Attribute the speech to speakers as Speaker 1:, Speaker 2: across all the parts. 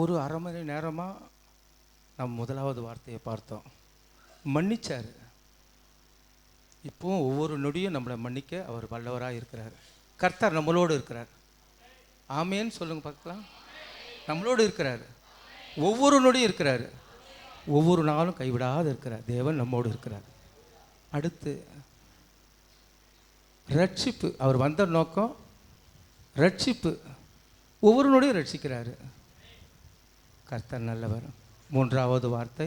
Speaker 1: ஒரு அரை மணி நேரமாக நம்ம முதலாவது வார்த்தையை பார்த்தோம். மன்னிச்சார். இப்போவும் ஒவ்வொரு நொடியும் நம்மளை மன்னிக்க அவர் வல்லவராக இருக்கிறார். கர்த்தர் நம்மளோடு இருக்கிறார். ஆமேன்னு சொல்லுங்க பார்க்கலாம். நம்மளோடு இருக்கிறார். ஒவ்வொரு நொடியும் இருக்கிறார். ஒவ்வொரு நாளும் கைவிடாது இருக்கிறார். தேவன் நம்மோடு இருக்கிறார். அடுத்து ரட்சிப்பு. அவர் வந்த நோக்கம் ரட்சிப்பு. ஒவ்வொரு நொடியும் ரட்சிக்கிறார். கர்த்தர் நல்லவர். மூன்றாவது வார்த்தை,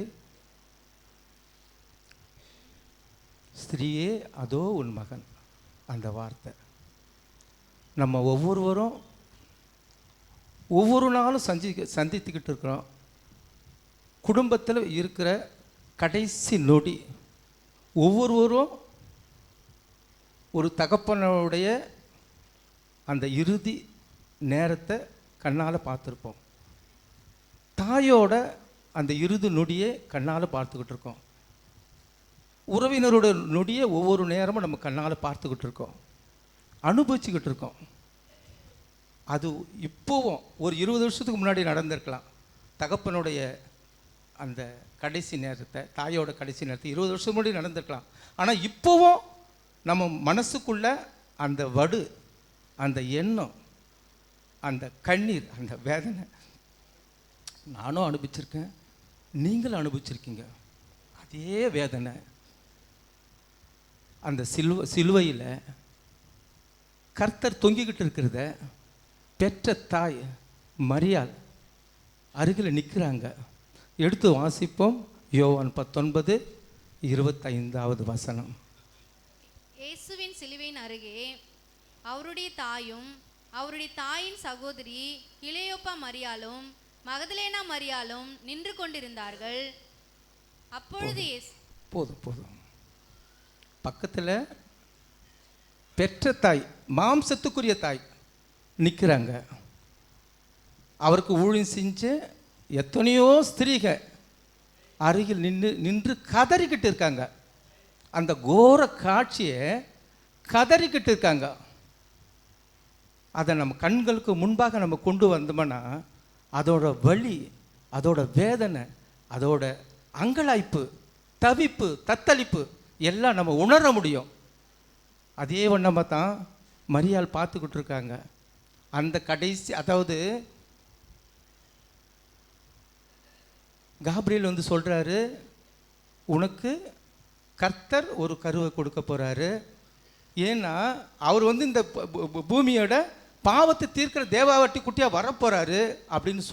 Speaker 1: ஸ்திரீயே அதோ உன் மகன். அந்த வார்த்தை நம்ம ஒவ்வொருவரும் ஒவ்வொரு நாளும் சந்தித்துக்கிட்டு இருக்கிறோம். குடும்பத்தில் இருக்கிற கடைசி நொடி ஒவ்வொருவரும் ஒரு தகப்பனுடைய அந்த இறுதி நேரத்தை கண்ணால் பார்த்துருப்போம். தாயோட அந்த இறுதி நொடியை கண்ணால் பார்த்துக்கிட்டு இருக்கோம். உறவினரோட நொடியை ஒவ்வொரு நேரமும் நம்ம கண்ணால் பார்த்துக்கிட்டு இருக்கோம், அனுபவிச்சுக்கிட்டு இருக்கோம். அது இப்போவும் ஒரு 20 வருஷத்துக்கு முன்னாடி நடந்திருக்கலாம். தகப்பனுடைய அந்த கடைசி நேரத்தை, தாயோட கடைசி நேரத்தை 20 வருஷம் முன்னாடி நடந்திருக்கலாம். ஆனால் இப்போவும் நம்ம மனசுக்குள்ள அந்த வடு, அந்த எண்ணம், அந்த கண்ணீர், அந்த வேதனை நானும் அனுபவிச்சிருக்கேன், நீங்களும் அனுபவிச்சிருக்கீங்க. அதே வேதனை அந்த சிலுவையில் கர்த்தர் தொங்கிக்கிட்டு இருக்கிறத பெற்ற தாய் மரியாள் அருகில் நிற்கிறாங்க. எடுத்து வாசிப்போம். யோவான் 19:25 வசனம்.
Speaker 2: இயேசுவின் சிலுவையின் அருகே அவருடைய தாயும் அவருடைய தாயின் சகோதரி கிளையோப்பா மரியாளும் மகதலேனா மரியாளும் நின்று கொண்டிருந்தார்கள். அப்பொழுது
Speaker 1: போதும் பக்கத்தில் பெற்ற தாய், மாம்சத்துக்குரிய தாய் நிற்கிறாங்க. அவருக்கு ஊழியம் செஞ்ச எத்தனையோ ஸ்திரீக அருகில் நின்று கதறிக்கிட்டு இருக்காங்க. அந்த கோர காட்சியை கதறிக்கிட்டு இருக்காங்க. அதை நம்ம கண்களுக்கு முன்பாக நம்ம கொண்டு வந்தோம்னா அதோட வலி, அதோட வேதனை, அதோட அங்கலாய்ப்பு, தவிப்பு, தத்தளிப்பு எல்லாம் நம்ம உணர முடியும். அதே வண்ணமாக தான் மரியாள் பார்த்துக்கிட்டு இருக்காங்க. அந்த கடைசி, அதாவது காப்ரியேல் வந்து சொல்கிறாரு, உனக்கு கர்த்தர் ஒரு கருவை கொடுக்க போகிறாரு. ஏன்னா அவர் வந்து இந்த பூமியோட பாவத்தை தீர்க்கிற தேவாவட்டி குட்டியாக வரப்போகிறாரு அப்படின்னு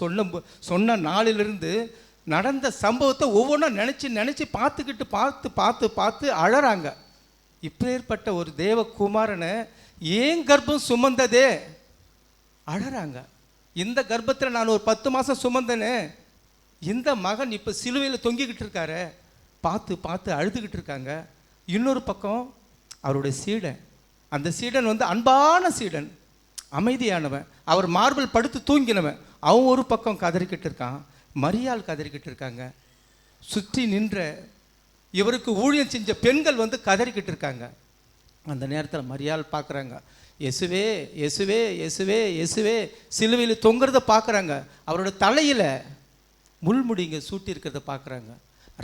Speaker 1: சொன்ன நாளிலிருந்து நடந்த சம்பவத்தை ஒவ்வொன்றா நினச்சி பார்த்து அழறாங்க. இப்பேற்பட்ட ஒரு தேவகுமாரனை ஏன் கர்ப்பம் சுமந்ததே அழறாங்க. இந்த கர்ப்பத்தில் நான் ஒரு 10 மாதம் சுமந்தனே, இந்த மகன் இப்போ சிலுவையில் தொங்கிக்கிட்டு இருக்காரு, பார்த்து அழுதுகிட்டு இருக்காங்க. இன்னொரு பக்கம் அவருடைய சீடன், அந்த சீடன் வந்து அன்பான சீடன், அமைதியானவன், அவர் மார்பிள் படுத்து தூங்கினவன், அவன் ஒரு பக்கம் கதறிக்கிட்டு இருக்கான். மரியாள் கதறிக்கிட்டு இருக்காங்க. சுற்றி நின்ற இவருக்கு ஊழியம் செஞ்ச பெண்கள் வந்து கதறிக்கிட்டு இருக்காங்க. அந்த நேரத்தில் மரியாள் பார்க்குறாங்க, இயேசுவே இயேசுவே இயேசுவே இயேசுவே சிலுவையில் தொங்குறத பார்க்குறாங்க. அவரோட தலையில் முள்முடிங்க சூட்டி இருக்கிறத பார்க்குறாங்க.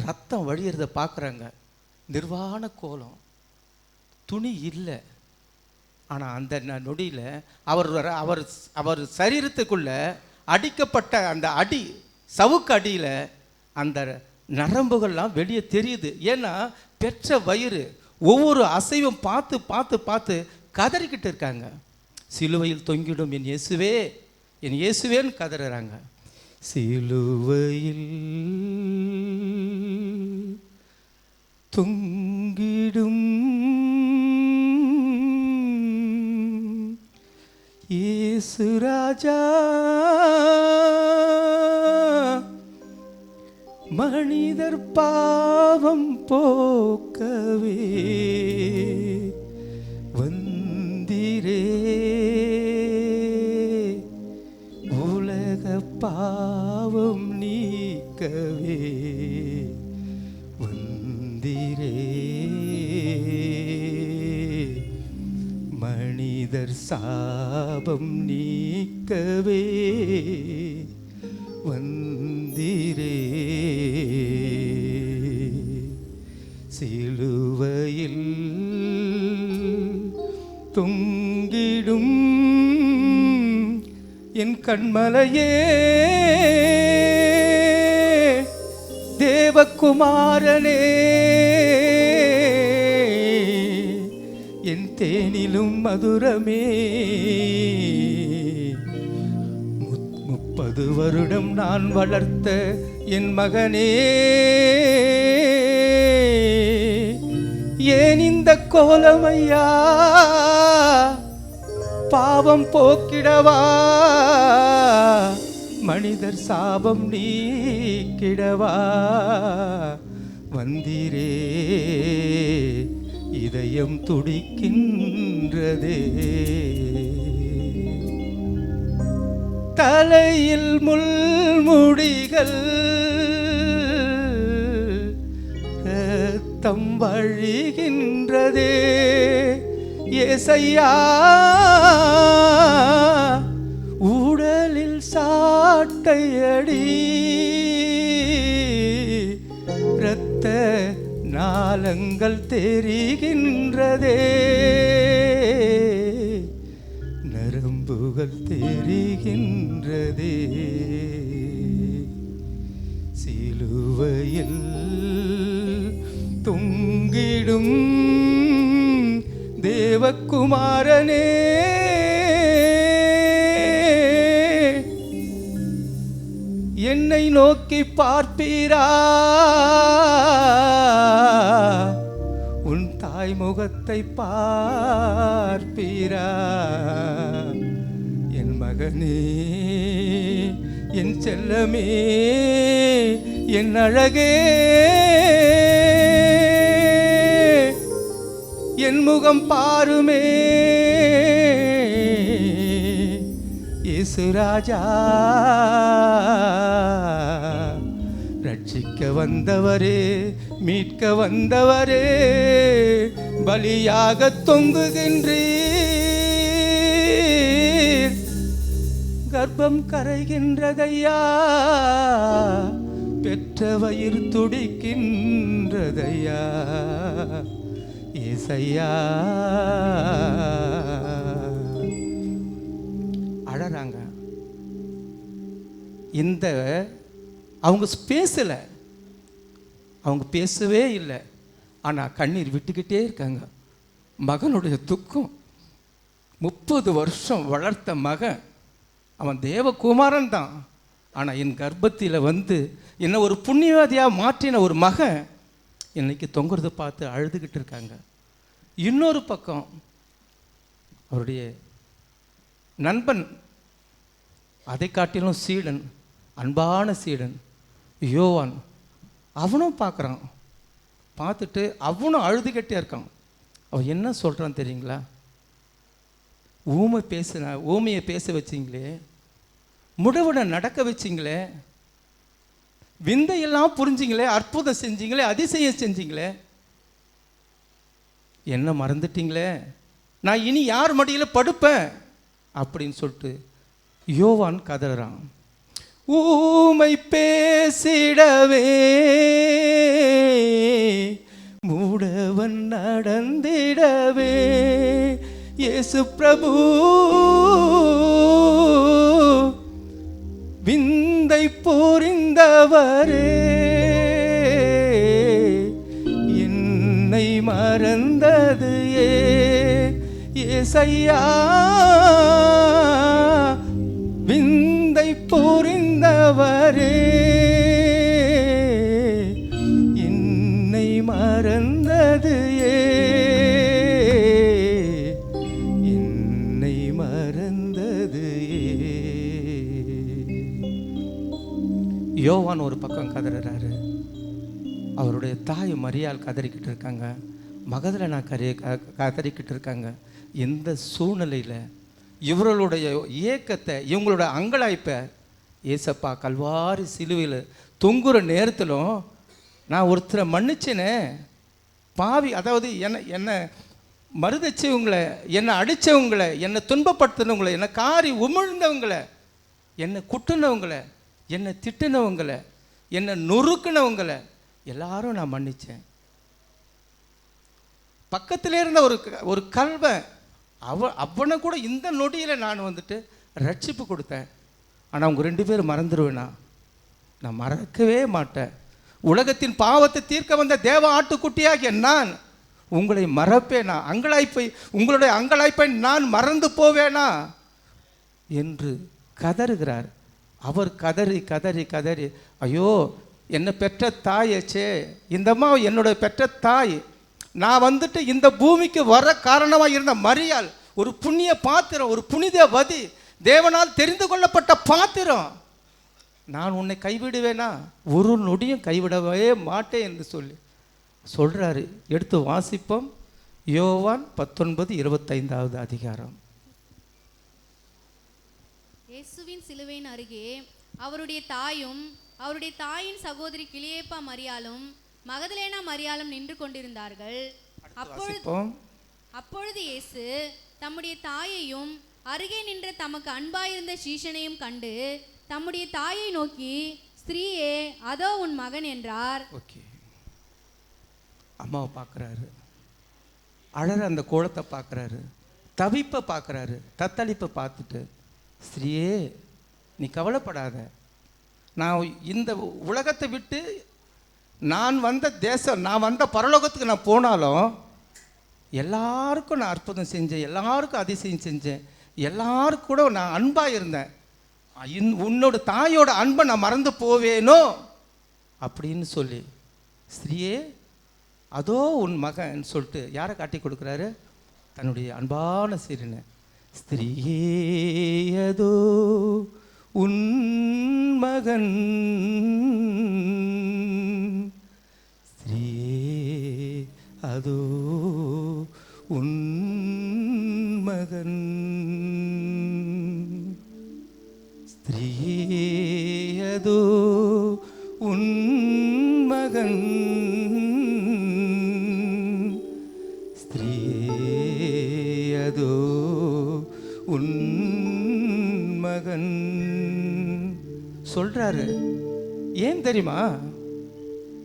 Speaker 1: ரத்தம் வழியிறத பார்க்குறாங்க. நிர்வாண கோலம், துணி இல்லை. ஆனால் அந்த நொடியில் அவர் சரீரத்துக்குள்ள அடிக்கப்பட்ட அந்த அடி, சவுக்கு அடியில் அந்த நரம்புகள்லாம் வெளியே தெரியுது. ஏன்னா பெற்ற வயிறு ஒவ்வொரு அசைவும் பார்த்து கதறிக்கிட்டு இருக்காங்க. சிலுவையில் தொங்கிடும் என் இயேசுவே, என் இயேசுவேன்னு கதறாங்க. சிலுவையில் தொங்கிடும் இயேசு ராஜா, மனிதர் பாவம் போக்கவே வந்திரே, உலக பாவம் நீக்கவே வந்திரே, மனிதர் சாபம் நீக்கவே வந்தீரே. சிலுவையில் தொங்கிடும் என் கண்மலையே, தேவகுமாரனே, என் தேனிலும் மதுரமே. 30 வருடம் நான் வளர்த்த என் மகனே, ஏன் இந்த கோலமையா? பாவம் போக்கிடவா, மனிதர் சாபம் நீக்கிடவா வந்தீரே. இதயம் துடிக்கின்றதே. தலையில் முள்முடிகள், ரத்தம் வழிகின்றதே. ஏசையா, உடலில் சாட்டையடி, இரத்த நாளங்கள் தெரிகின்றதே. நரம்புகள் தெரிகின்றதே. சிலுவையில் தொங்கிடும் தேவகுமாரனே, என்னை நோக்கி பார்ப்பீரா? உன் தாய் முகத்தை பார்ப்பீரா? என் மகனே, என் செல்லமே, என் அழகே, என் முகம் பாருமே. இயேசு ராஜா, ரட்சிக்க வந்தவரே, மீட்க வந்தவரே, பலியாக தொங்குகின்றீர். கர்ப்பம் கரைகின்றதையா, பெற்ற வயிறு துடிக்கின்றதையா. ஏசையா, அழறாங்க. இந்த அவங்க பேசலை, அவங்க பேசவே இல்லை, ஆனால் கண்ணீர் விட்டுக்கிட்டே இருக்காங்க. மகனுடைய துக்கம். 30 வருஷம் வளர்த்த மகன், அவன் தேவகுமாரன் தான், ஆனால் என் கர்ப்பத்தில் வந்து என்னை ஒரு புண்ணியவாதியாக மாற்றின ஒரு மகன் இன்னைக்கு தொங்குறத பார்த்து அழுதுகிட்டு இருக்காங்க. இன்னொரு பக்கம் அவருடைய நண்பன், அதை காட்டிலும் சீடன், அன்பான சீடன் யோவான், அவனும் பார்க்குறான். பார்த்துட்டு அவனும் அழுதுகிட்டே இருக்கான். அவன் என்ன சொல்கிறான் தெரியுங்களா? ஊமையை பேச வச்சிங்களே, முடவனை நடக்க வச்சிங்களே, விந்தையெல்லாம் புரிஞ்சிங்களே, அற்புதம் செஞ்சீங்களே, அதிசயம் செஞ்சீங்களே, என்ன மறந்துட்டீங்களே? நான் இனி யார் மடியில் படுப்பேன் அப்படின்னு சொல்லிட்டு யோவான் கதறான். ஊமை பேசிடவே மூடவன் நடந்திடவே இயேசு பிரபு விந்தை புரிந்தவரே, என்னை மறந்தது ஏசையா, விந்தை புரிந்தவரே, என்னை மறந்தது என்னை மறந்தது. யோவான் ஒரு பக்கம் கதறாரு, அவருடைய தாய் மரியாள் கதறிக்கிட்டு இருக்காங்க, மகதலேனா கதறிக்கிட்டு இருக்காங்க. எந்த சூழ்நிலையில் இவர்களுடைய ஏக்கத்தை, இவங்களோட அங்கலாய்ப்பை ஏசப்பா கல்வாரி சிலுவையில் தொங்குற நேரத்திலும், நான் ஒருத்தரை மன்னிச்சேனே பாவி, அதாவது என்னை மறுதச்சவங்களை, என்னை அடித்தவங்களை, என்னை துன்பப்படுத்தினவங்களை, என்னை காரி உமிழ்ந்தவங்களை, என்னை குட்டுனவங்களை, என்னை திட்டினவங்களை, என்னை நொறுக்குனவங்களை எல்லாரும் நான் மன்னித்தேன். பக்கத்தில் இருந்த ஒரு கல்வன் அவனை கூட இந்த நொடியில் நான் வந்துட்டு ரட்சிப்பு கொடுத்தேன். ஆனால் அவங்க 2 பேரும் மறந்துடுவேனா? நான் மறக்கவே மாட்டேன். உலகத்தின் பாவத்தை தீர்க்க வந்த தேவ ஆட்டுக்குட்டியாகிய நான் உங்களை மறப்பேனா? உங்களுடைய அங்கலாய்ப்பை நான் மறந்து போவேனா என்று கதறுகிறார். அவர் கதறி கதறி கதறி, ஐயோ என்னை பெற்ற தாயச்சே, இந்தம்மா என்னோட பெற்ற தாய், நான் வந்துட்டு இந்த பூமிக்கு வர காரணமாக இருந்த மரியாள் ஒரு புண்ணிய பாத்திரம், ஒரு புனிதவதி, தேவனால் தெரிந்து கொள்ளப்பட்ட பாத்திரம். நான் உன்னை கைவிடுவேனா? ஒரு நொடியும் கைவிடவே மாட்டேன் என்று சொல்றாரு. எடுத்து வாசிப்போம். யோவான் 19:25 அதிகாரம்.
Speaker 2: இயேசுவின் சிலுவையின் அருகே அவருடைய தாயும் அவருடைய தாயின் சகோதரி கிளியோப்பா மரியாளும் மகதலேனா மரியாளும் நின்று கொண்டிருந்தார்கள். அப்பொழுது இயேசு தம்முடைய தாயையும் அருகே நின்ற தமக்கு அன்பாயிருந்த சீஷனையும் கண்டு தம்முடைய தாயை நோக்கி, ஸ்திரீயே, அதோ உன் மகன் என்றார்.
Speaker 1: அம்மாவை பார்க்குறாரு, அழற அந்த கோலத்தை பார்க்குறாரு, தவிப்பை பார்க்குறாரு, தத்தளிப்பை பார்த்துட்டு, ஸ்திரீயே நீ கவலைப்படாத, நான் இந்த உலகத்தை விட்டு நான் வந்த தேசம், நான் வந்த பரலோகத்துக்கு நான் போனாலும் எல்லாருக்கும் நான் அற்புதம் செஞ்சேன், எல்லாருக்கும் அதிசயம் செஞ்சேன், எல்லாருக்கும் கூட நான் அன்பாக இருந்தேன். உன்னோட தாயோட அன்பை நான் மறந்து போவேனோ அப்படின்னு சொல்லி, ஸ்திரீயே அதோ உன் மகன் சொல்லிட்டு யாரை காட்டி கொடுக்குறாரு? தன்னுடைய அன்பான சிறுனை. ஸ்திரீயே அதோ உன் மகன், ஸ்திரீயே அதோ உன் மகன், ஸ்திரீயே அதோ உன் மகன், ஸ்திரீயே அதோ உன் மகன் சொல்றாரு. ஏன் தெரியுமா?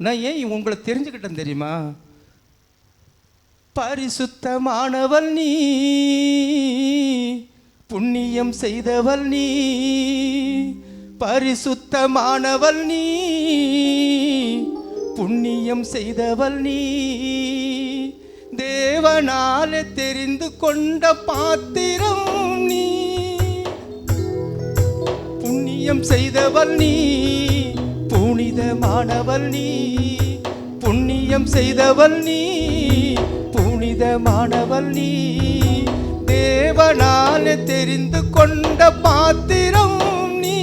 Speaker 1: நான் ஏன் உங்களை தெரிஞ்சுக்கிட்டேன் தெரியுமா? பரிசுத்தமானவள் நீ, புண்ணியம் செய்தவள் நீ, பரிசுத்தமானவள் நீ, புண்ணியம் செய்தவள் நீ, தேவனாலே தெரிந்து கொண்ட பாத்திரம் நீ, புண்ணியம் செய்தவள் நீ, புனிதமானவள் நீ, புண்ணியம் செய்தவள் நீ, புனிதமானவள் நீ, தேவனாலே தெரிந்து கொண்ட பாத்திரம் நீ,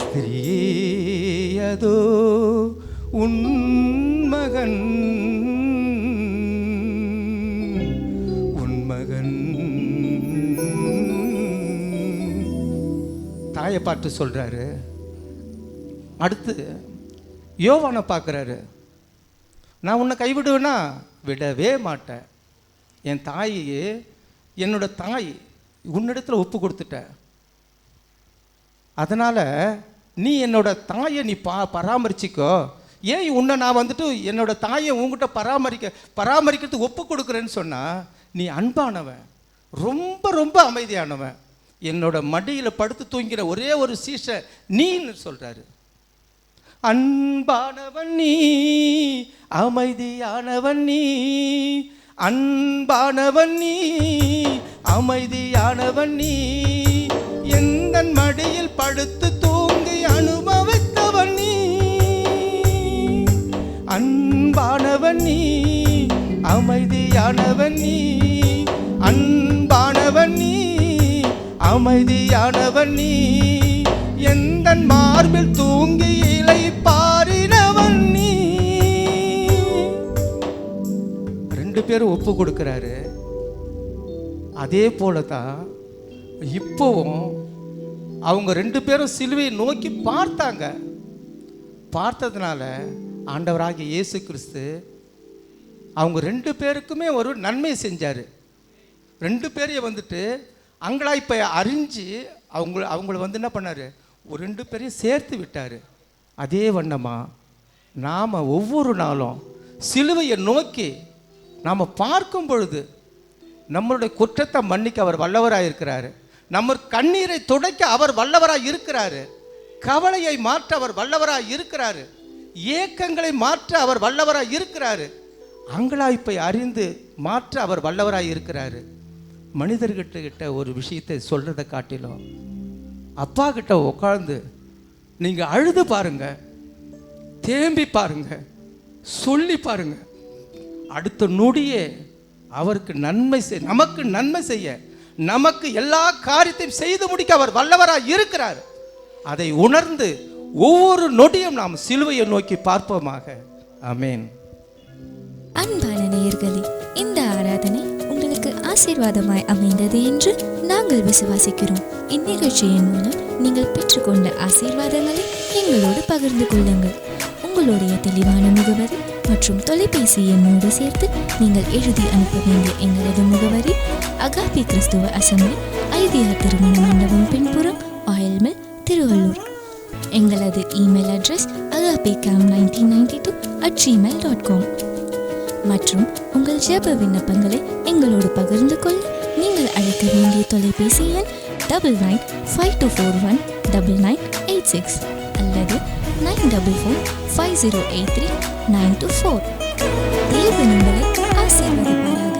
Speaker 1: ஸ்திரீயதோ உன் மகன், உன் மகன். தாயை பார்த்து சொல்றாரு. அடுத்து யோவானை பார்க்குறாரு. நான் உன்னை கைவிடுவேனா? விடவே மாட்டேன். என் தாயே, என்னோட தாய் உன்னிடத்தில் ஒப்பு கொடுத்துட்ட, அதனால் நீ என்னோட தாயை நீ பராமரிச்சிக்கோ. ஏன் உன்னை நான் வந்துட்டு என்னோட தாயை உங்ககிட்ட பராமரிக்கிறதுக்கு ஒப்பு கொடுக்குறேன்னு சொன்னால், நீ அன்பானவன், ரொம்ப ரொம்ப அமைதியானவன், என்னோட மடியில் படுத்து தூங்கிற ஒரே ஒரு சீஷ நீன்னு சொல்கிறாரு. அன்பானவன் நீ, அமைதியானவன் நீ, அன்பானவன் நீ, அமைதியானவன் நீ, எந்த மடியில் படுத்து தூங்கி அனுபவித்தவன் நீ, அன்பானவன் நீ, அமைதியானவன் நீ, அன்பானவன் நீ, அமைதியானவன் நீ, எந்த மார்பில் தூங்கி இலை பாரினவன் நீ. 2 பேரும் ஒப்பு கொடுக்கிறாரு. அதே போல தான் இப்போவும் அவங்க 2 பேரும் சிலுவையை நோக்கி பார்த்தாங்க. பார்த்ததுனால ஆண்டவராகிய இயேசு கிறிஸ்து அவங்க 2 பேருக்குமே ஒரு நன்மை செஞ்சார். 2 பேரையும் வந்துட்டு அங்கலாய்ப்பை அறிஞ்சு அவங்கள வந்து என்ன பண்ணார்? ஒரு 2 பேரையும் சேர்த்து விட்டார். அதே வண்ணமா நாம் ஒவ்வொரு நாளும் சிலுவையை நோக்கி நாம் பார்க்கும் பொழுது நம்மளுடைய குற்றத்தை மன்னிக்க அவர் வல்லவராக இருக்கிறாரு. நம்ம கண்ணீரை துடைக்க அவர் வல்லவராக இருக்கிறாரு. கவலையை மாற்ற அவர் வல்லவராக இருக்கிறாரு. ஏக்கங்களை மாற்ற அவர் வல்லவராக இருக்கிறாரு. அங்கலாய்ப்பை அறிந்து மாற்ற அவர் வல்லவராக இருக்கிறாரு. மனிதர்கிட்ட ஒரு விஷயத்தை சொல்கிறத காட்டிலும் அப்பா கிட்ட உட்கார்ந்து நீங்கள் அழுது பாருங்க, தேம்பி பாருங்க, சொல்லி பாருங்க. அடுத்த நொடியே அவருக்கு நன்மை செய்ய, நமக்கு நன்மை செய்ய, நமக்கு எல்லா காரியத்தையும் செய்து முடிக்க அவர் வல்லவராக இருக்கிறார். அதை உணர்ந்து ஒவ்வொரு நொடியும் நாம் சிலுவையை நோக்கி பார்ப்போமாக. ஆமென்.
Speaker 3: அன்பான நேயர்களே, இந்த ஆராதனை உங்களுக்கு ஆசீர்வாதமாய் அமைந்தது என்று நாங்கள் விசுவாசிக்கிறோம். இந்நிகழ்ச்சியின் மூலம் நீங்கள் பெற்றுக்கொண்ட ஆசீர்வாதங்களை எங்களோடு பகிர்ந்து கொள்ளுங்கள். உங்களுடைய தெளிவான முகவரி மற்றும் தொலைபேசி எண்ணோடு சேர்த்து நீங்கள் எழுதி அனுப்ப வேண்டிய எங்களது முகவரி அகாபி கிறிஸ்துவ அசெம்பிளி, ஐதியா திருமண மண்டபம் பின்புறம், ஆயில்மில், திருவள்ளூர். எங்களது இமெயில் அட்ரஸ் agapicam1992@gmail.com. மற்றும் உங்கள் ஜெப விண்ணப்பங்களை எங்களோடு பகிர்ந்து கொள்ள நீங்கள் அழைக்க வேண்டிய தொலைபேசி எண் 9952419986 அல்லது 9440839224. தேவன் உங்களை ஆசீர்வதிப்பாராக.